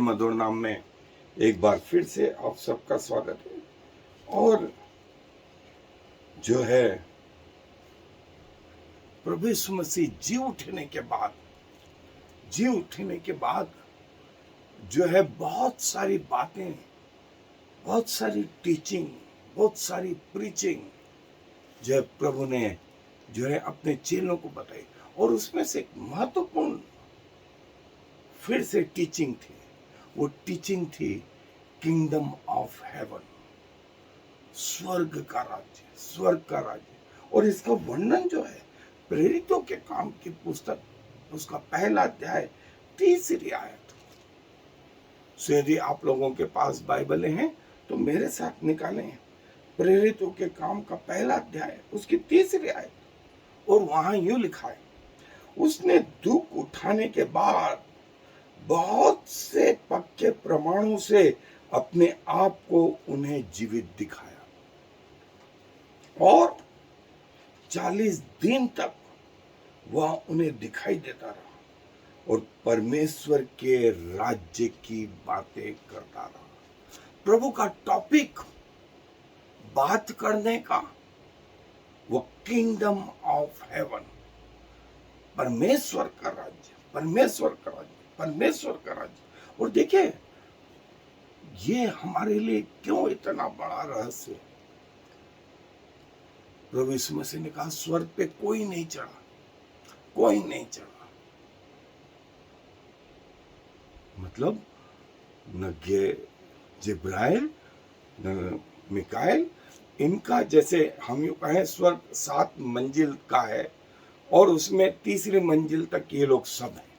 मधुर नाम में एक बार फिर से आप सबका स्वागत है। और जो है प्रभु यीशु मसीह जी उठने के बाद जो है बहुत सारी बातें, बहुत सारी टीचिंग, बहुत सारी प्रीचिंग जो है प्रभु ने जो है अपने चेलों को बताई। और उसमें से एक महत्वपूर्ण फिर से टीचिंग थी। वो टीचिंग थी किंगडम ऑफ हेवन, स्वर्ग का राज्य। और इसका वर्णन जो है प्रेरितों के काम की पुस्तक उसका पहला अध्याय 30 आयत। सो यदि आप लोगों के पास बाइबलें हैं तो मेरे साथ निकालें प्रेरितों के काम का पहला अध्याय उसकी 30 आयत। और वहां यूं लिखा है, उसने दुख उठाने के बाद बहुत से पक्के प्रमाणों से अपने आप को उन्हें जीवित दिखाया और 40 दिन तक वह उन्हें दिखाई देता रहा और परमेश्वर के राज्य की बातें करता रहा। प्रभु का टॉपिक बात करने का वो किंगडम ऑफ हेवन, परमेश्वर का राज्य। और देखिए ये हमारे लिए क्यों इतना बड़ा रहस्य है। प्रभु यीशु मसीह ने कहा स्वर्ग पे कोई नहीं चढ़ा। मतलब न जिब्राइल न मिकाएल, इनका जैसे हम यूं कहें स्वर्ग 7 मंजिल का है और उसमें 3री मंजिल तक ये लोग सब हैं।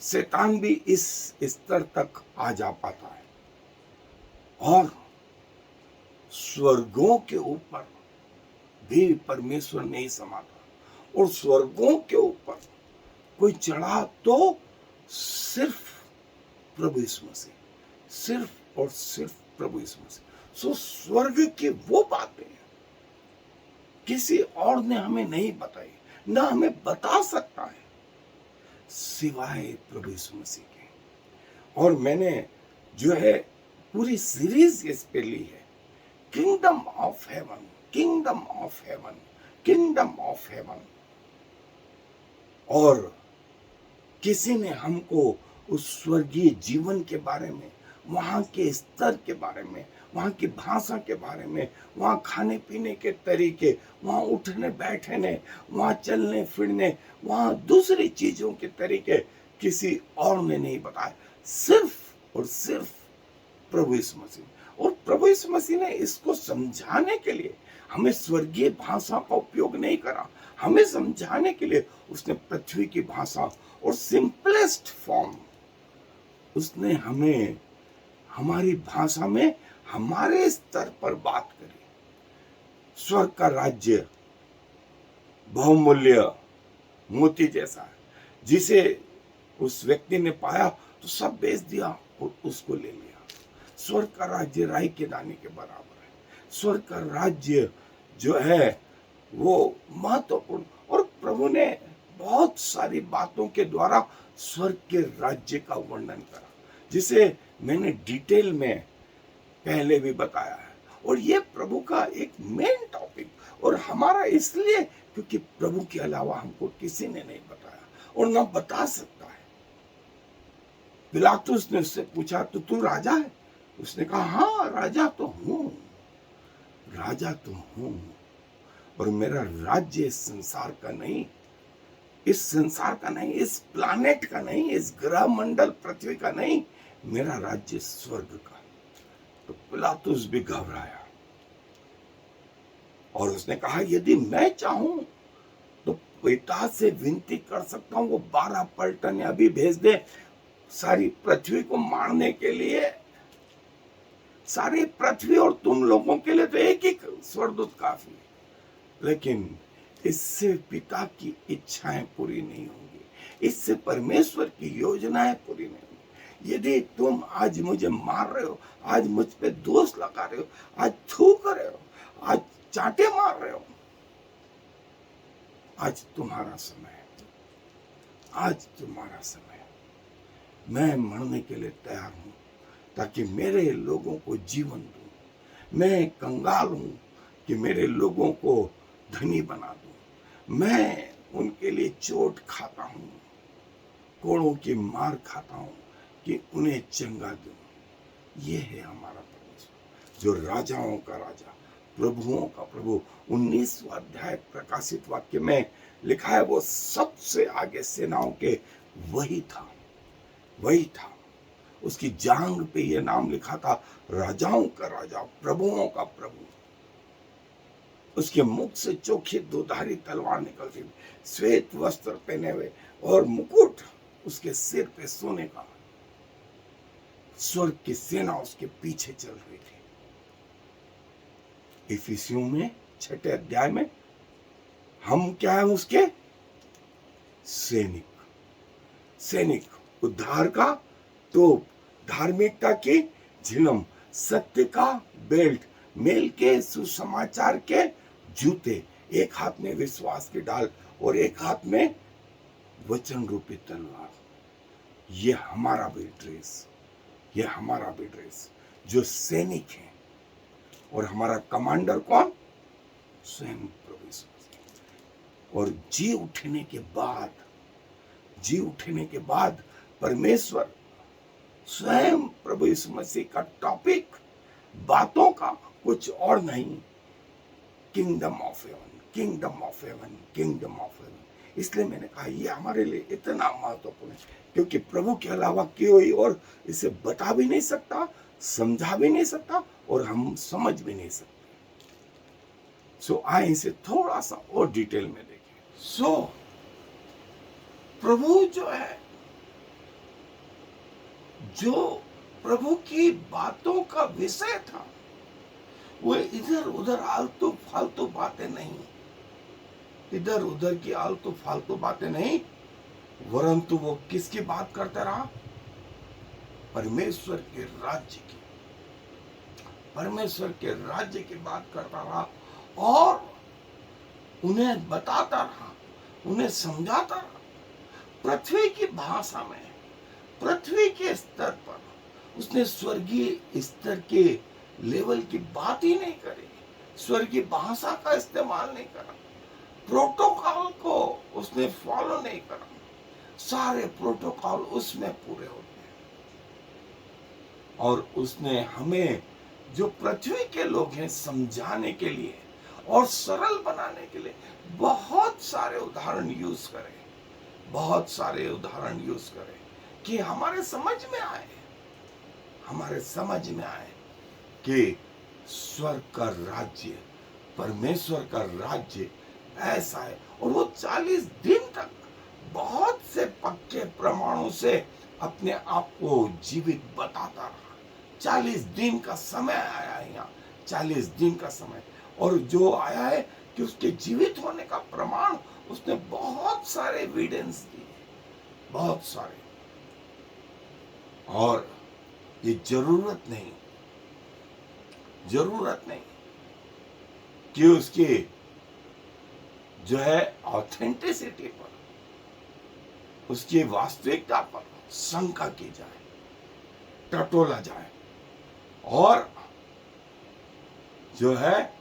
शैतान भी इस स्तर तक आ जा पाता है। और स्वर्गों के ऊपर भी परमेश्वर नहीं समाता। और स्वर्गों के ऊपर कोई चढ़ा तो सिर्फ प्रभु यीशु मसीह, सिर्फ और सिर्फ प्रभु यीशु मसीह। सो स्वर्ग की वो बातें किसी और ने हमें नहीं बताई, ना हमें बता सकता है सिवाय प्रभु यीशु मसीह के। और मैंने जो है पूरी सीरीज इस पे ली है, किंगडम ऑफ हेवन। और किसी ने हमको उस स्वर्गीय जीवन के बारे में, वहां के स्तर के बारे में, वहां की भाषा के बारे में, वहां खाने पीने के तरीके, वहां उठने बैठने, वहां चलने फिरने, वहां दूसरी चीजों के तरीके किसी और ने नहीं बताया, सिर्फ और सिर्फ प्रभु यीशु मसीह। और प्रभु यीशु मसीह ने इसको समझाने के लिए हमें स्वर्गीय भाषा का उपयोग नहीं करा। हमें समझाने के लिए उसने पृथ्वी की भाषा और सिंपलेस्ट फॉर्म उसने हमें हमारी भाषा में हमारे स्तर पर बात करी। स्वर्ग का राज्य बहुमूल्य मोती जैसा है, जिसे उस व्यक्ति ने पाया तो सब बेच दिया और उसको ले लिया। स्वर्ग का राज्य राई के दाने के बराबर है। स्वर्ग का राज्य जो है वो महत्वपूर्ण। और प्रभु ने बहुत सारी बातों के द्वारा स्वर्ग के राज्य का वर्णन करा, जिसे मैंने डिटेल में पहले भी बताया है। और ये प्रभु का एक मेन टॉपिक और हमारा इसलिए क्योंकि प्रभु के अलावा हमको किसी ने नहीं बताया और ना बता सकता है। पिलातुस ने उससे पूछा तो तू राजा है? उसने कहा हाँ राजा तो हूं और मेरा राज्य इस संसार का नहीं, इस प्लैनेट का नहीं, इस ग्रह मंडल पृथ्वी का नहीं, मेरा राज्य स्वर्ग का। तो पिलातुस भी घबराया और उसने कहा यदि मैं चाहूं तो पिता से विनती कर सकता हूं वो 12 पलटन अभी भेज दे सारी पृथ्वी को मारने के लिए। सारी पृथ्वी और तुम लोगों के लिए तो एक ही स्वर्गदूत काफी है, लेकिन इससे पिता की इच्छाएं पूरी नहीं होंगी, इससे परमेश्वर की योजनाएं पूरी नहीं होंगी। यदि तुम आज मुझे मार रहे हो, आज मुझ पे दोष लगा रहे हो, आज थूक रहे हो, आज चांटे मार रहे हो, आज तुम्हारा समय है। मैं मरने के लिए तैयार हूं ताकि मेरे लोगों को जीवन दूं। मैं कंगाल हूं कि मेरे लोगों को धनी बना दूं। मैं उनके लिए चोट खाता हूं, कोड़ों की मार खाता हूं कि उन्हें चंगा दूं। ये है हमारा परमेश्वर, जो राजाओं का राजा, प्रभुओं का प्रभु। 19वां अध्याय प्रकाशित वाक्य में लिखा है, वो सबसे आगे सेनाओं के वही था, वही था। उसकी जांग पे ये नाम लिखा था, राजाओं का राजा, प्रभुओं का प्रभु। उसके मुख से चोखी दुधारी तलवार निकलती थी, श्वेत वस्त्र पहने हुए, और मुकुट उसके सिर पे सोने का। स्वर्ग की सेना उसके पीछे चल रही थी। इफिसियों में 6 अध्याय में हम क्या है? उसके सैनिक। सैनिक, उद्धार का तोप, धार्मिकता की झिलम, सत्य का बेल्ट, मेल के सुसमाचार के जूते, एक हाथ में विश्वास की डाल और एक हाथ में वचन रूपी तलवार। ये हमारा भी ड्रेस, ये हमारा भी ड्रेस, जो सैनिक है। और हमारा कमांडर कौन? स्वयं प्रभु यीशु मसीह। और जी उठने के बाद, जी उठने के बाद परमेश्वर स्वयं प्रभु यीशु मसीह का टॉपिक बातों का कुछ और नहीं, kingdom of haven, kingdom of haven, kingdom of haven. इसलिए मैंने कहा ये हमारे लिए इतना महत्वपूर्ण है, क्योंकि प्रभु के अलावा कोई और इसे बता भी नहीं सकता, समझा भी नहीं सकता, और हम समझ भी नहीं सकते। सो आए इसे थोड़ा सा और डिटेल में देखें। सो प्रभु जो है, जो प्रभु की बातों का विषय था, वो इधर उधर आलतू फालतू बातें नहीं, इधर उधर की आलतू फालतू बातें नहीं, वरंतु वो किसकी बात करता रहा? परमेश्वर के राज्य की, परमेश्वर के राज्य की बात करता रहा, और उन्हें बताता रहा, उन्हें समझाता रहा। पृथ्वी की भाषा में, पृथ्वी के स्तर पर उसने स्वर्गीय स्तर के लेवल की बात ही नहीं करी, स्वर्गीय भाषा का इस्तेमाल नहीं करा, प्रोटोकॉल को उसने फॉलो नहीं करा। सारे प्रोटोकॉल उसमें पूरे होते हैं। और उसने हमें, जो पृथ्वी के लोग हैं, समझाने के लिए और सरल बनाने के लिए बहुत सारे उदाहरण यूज करे, बहुत सारे उदाहरण यूज करे, कि हमारे समझ में आए, हमारे समझ में आए कि स्वर्ग का राज्य, परमेश्वर का राज्य ऐसा है। और वो 40 दिन तक बहुत से पक्के प्रमाणों से अपने आप को जीवित बताता रहा। 40 दिन का समय आया है यहाँ, 40 दिन का समय। और जो आया है कि उसके जीवित होने का प्रमाण, उसने बहुत सारे एविडेंस दिए, बहुत सारे। और ये जरूरत नहीं कि उसकी जो है ऑथेंटिसिटी पर, उसकी वास्तविकता पर शंका की जाए, टटोला जाए, और जो है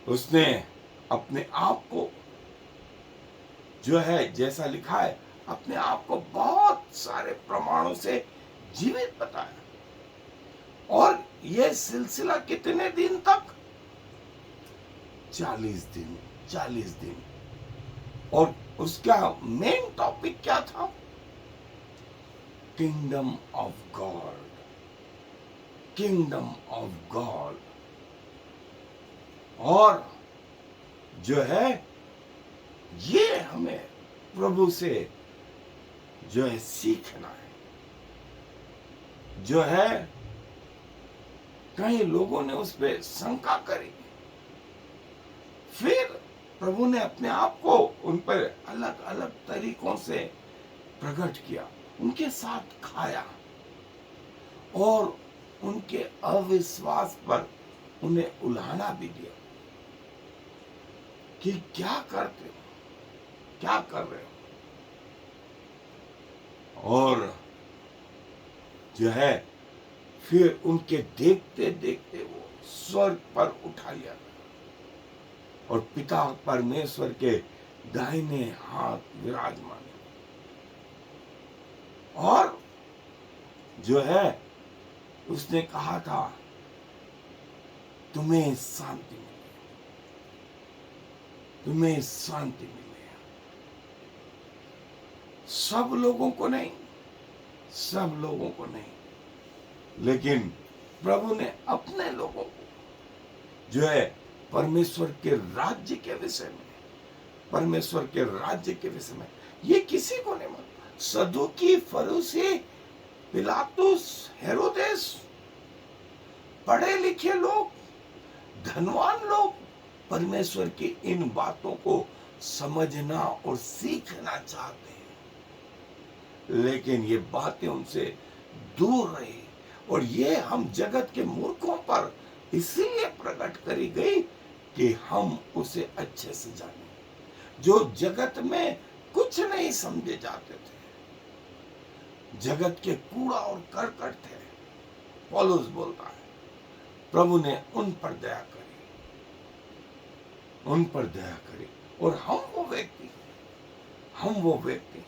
उसने अपने आप को, जो है जैसा लिखा है, अपने आप को बहुत सारे प्रमाणों से जीवित बताया। और यह सिलसिला कितने दिन तक? 40 दिन, 40 दिन। और उसका मेन टॉपिक क्या था? Kingdom of God, kingdom of God. और जो है ये हमें प्रभु से जो है सीखना है। जो है कई लोगों ने उस पर शंका करी, फिर प्रभु ने अपने आप को उन पर अलग अलग तरीकों से प्रकट किया, उनके साथ खाया, और उनके अविश्वास पर उन्हें उल्हाना भी दिया कि क्या करते हो, क्या कर रहे हो। और जो है फिर उनके देखते देखते वो स्वर्ग पर उठा लिया और पिता परमेश्वर के दाहिने हाथ विराजमान है। और जो है उसने कहा था तुम्हें शांति मिले, तुम्हें शांति मिले। सब लोगों को नहीं, सब लोगों को नहीं, लेकिन प्रभु ने अपने लोगों को जो है परमेश्वर के राज्य के विषय में, परमेश्वर के राज्य के विषय में ये किसी को नहीं मालूम। सदूकी, फरीसी, पिलातुस, हेरोदेस, पढ़े लिखे लोग, धनवान लोग परमेश्वर की इन बातों को समझना और सीखना चाहते हैं, लेकिन ये बातें उनसे दूर रही। और ये हम जगत के मूर्खों पर इसलिए प्रकट करी गई कि हम उसे अच्छे से जाने। जो जगत में कुछ नहीं समझे जाते थे, जगत के कूड़ा और करकट थे, पौलुस बोलता है प्रभु ने उन पर दया करी, उन पर दया करी। और हम वो व्यक्ति हैं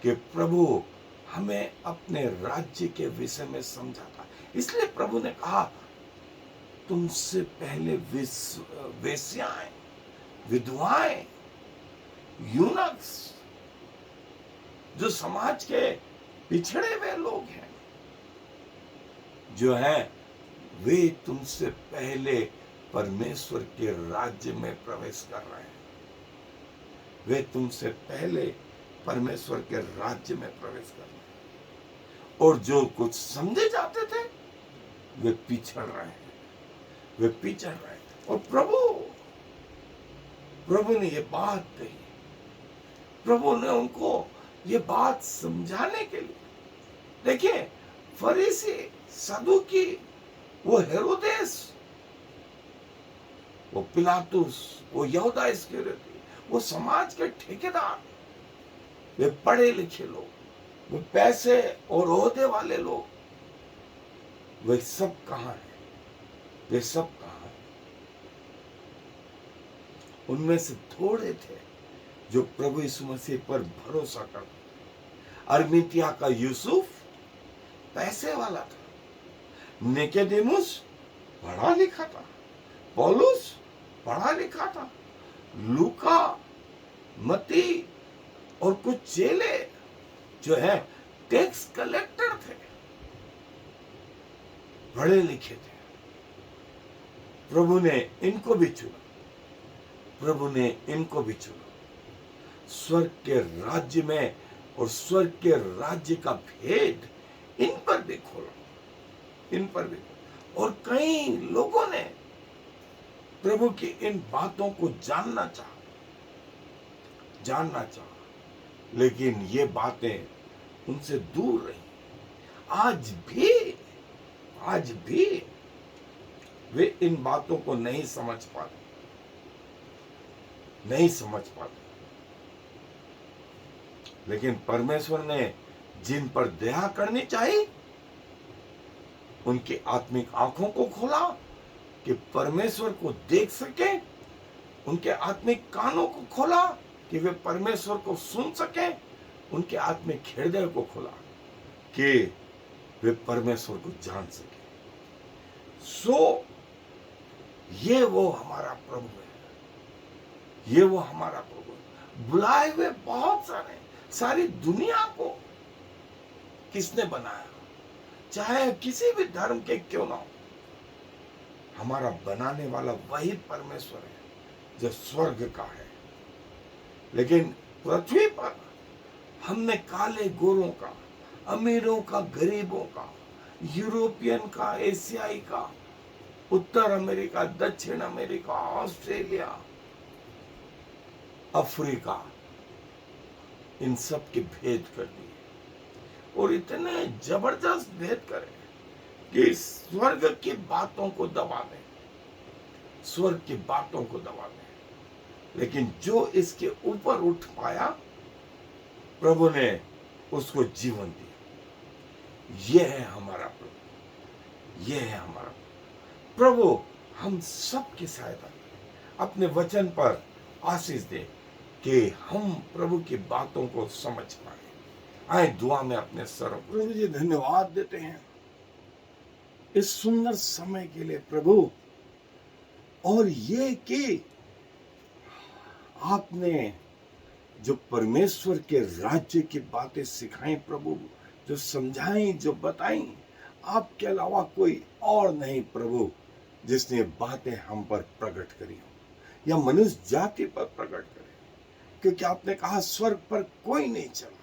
कि प्रभु हमें अपने राज्य के विषय में समझाता। इसलिए प्रभु ने कहा तुमसे पहले वेश्याएं, विधवाएं, यूनक्स, जो समाज के पिछड़े हुए लोग हैं, जो है वे तुमसे पहले परमेश्वर के राज्य में प्रवेश कर रहे हैं। वे तुमसे पहले परमेश्वर के राज्य में प्रवेश कर रहे हैं। और जो कुछ समझे जाते थे वे पिछड़ रहे हैं, वे पिछड़ रहे हैं। और प्रभु ने ये बात कही, प्रभु ने उनको ये बात समझाने के लिए। देखिए फरीसी, सदूकी, वो हेरोदेस, वो पिलातुस, वो यहूदा इस्करियोती, वो समाज के ठेकेदार, वे पढ़े लिखे लोग, वो पैसे और ओहदे वाले लोग, वे सब कहां हैं? वे सब कहां हैं? उनमें से थोड़े थे जो प्रभु यीशु मसीह पर भरोसा करते थे। अरमितिया का यूसुफ पैसे वाला था, निकोदेमुस पढ़ा लिखा था, पौलुस पढ़ा लिखा था, लूका, मत्ती और कुछ चेले जो है टैक्स कलेक्टर थे, पढ़े लिखे थे। प्रभु ने इनको भी चुना, प्रभु ने इनको भी चुना। स्वर्ग के राज्य में और स्वर्ग के राज्य का भेद इन पर भी खोला, इन पर भी। और कई लोगों ने प्रभु की इन बातों को जानना चाहा, लेकिन ये बातें उनसे दूर रही। आज भी वे इन बातों को नहीं समझ पाते। लेकिन परमेश्वर ने जिन पर दया करनी चाहिए उनकी आत्मिक आंखों को खोला कि परमेश्वर को देख सके, उनके आत्मिक कानों को खोला कि वे परमेश्वर को सुन सके, उनके आत्मिक हृदय को खोला कि वे परमेश्वर को जान सके। ये वो हमारा प्रभु है, ये वो हमारा प्रभु है। बुलाए हुए बहुत सारी दुनिया को किसने बनाया? चाहे किसी भी धर्म के क्यों ना हो, हमारा बनाने वाला वही परमेश्वर है जो स्वर्ग का है। लेकिन पृथ्वी पर हमने काले गोरों का, अमीरों का, गरीबों का, यूरोपियन का, एशियाई का, उत्तर अमेरिका, दक्षिण अमेरिका, ऑस्ट्रेलिया, अफ्रीका, इन सब के भेद कर दिए। और इतने जबरदस्त भेद करे कि स्वर्ग की बातों को दबा दें, स्वर्ग की बातों को दबा दें। लेकिन जो इसके ऊपर उठ पाया, प्रभु ने उसको जीवन दिया। यह है हमारा प्रभु, यह है हमारा प्रभु। हम सबकी सहायता करें, अपने वचन पर आशीष दे कि हम प्रभु की बातों को समझ पाए। आए दुआ में अपने सर। प्रभु जी धन्यवाद देते हैं इस सुंदर समय के लिए प्रभु, और ये कि आपने जो परमेश्वर के राज्य की बातें सिखाई प्रभु, जो समझाई, जो बताई, आपके अलावा कोई और नहीं प्रभु जिसने बातें हम पर प्रकट करी हो या मनुष्य जाति पर प्रकट करे, क्योंकि आपने कहा स्वर्ग पर कोई नहीं चला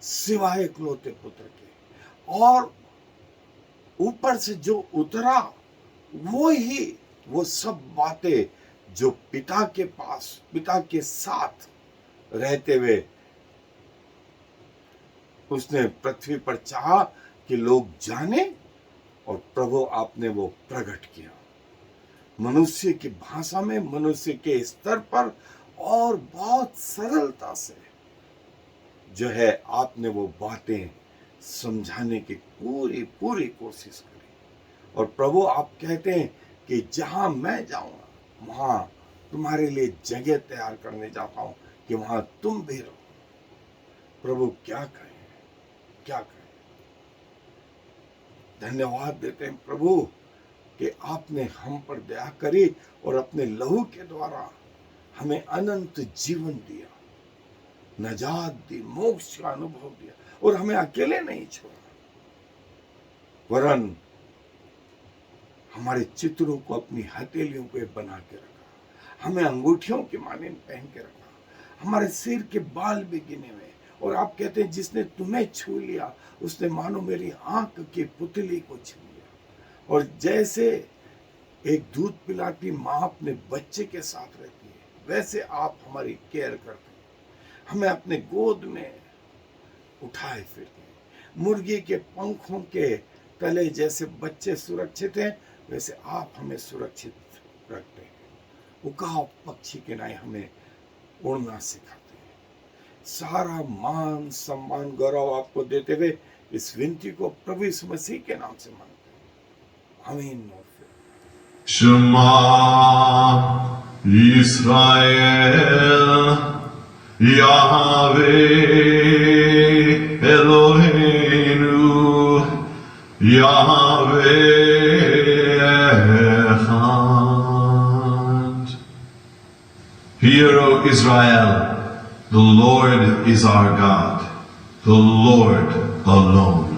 सिवाय इकलौते पुत्र के, और ऊपर से जो उतरा वो सब बातें जो पिता के पास, पिता के साथ रहते हुए उसने पृथ्वी पर चाहा कि लोग जाने, और प्रभु आपने वो प्रकट किया मनुष्य की भाषा में, मनुष्य के स्तर पर, और बहुत सरलता से जो है आपने वो बातें समझाने की पूरी पूरी कोशिश करी। और प्रभु आप कहते हैं कि जहां मैं जाऊंगा वहां तुम्हारे लिए जगह तैयार करने जाता हूं कि वहां तुम भी रहो। प्रभु क्या कहें, क्या कहें। धन्यवाद देते हैं प्रभु कि आपने हम पर दया करी और अपने लहू के द्वारा हमें अनंत जीवन दिया, नजात दी, मोक्ष का अनुभव दिया, और हमें अकेले नहीं छोड़ा, वरन हमारे चित्रों को अपनी हथेलियों पे बना के रखा, हमें अंगूठियों के मानिंद पहन के रखा, हमारे सिर के बाल भी गिने हुए। और आप कहते हैं जिसने तुम्हें छू लिया उसने मानो मेरी आंख की पुतली को छू लिया। और जैसे एक दूध पिलाती माँ अपने बच्चे के साथ रहती है, वैसे आप हमारी केयर करते हैं, हमें अपने गोद में उठाए फिरते हैं। मुर्गी के पंखों के तले जैसे बच्चे सुरक्षित हैं, वैसे आप हमें सुरक्षित रखते हैं। उकाव पक्षी के नाई हमें उड़ना सिखाते हैं। सारा मान सम्मान गौरव आपको देते हुए इस विनती को प्रभु यीशु मसीह के नाम से मांगते हैं, आमीन। Shema Yisrael Yahweh Eloheinu Yahweh Echad. Hear, O Israel, the Lord is our God, the Lord alone.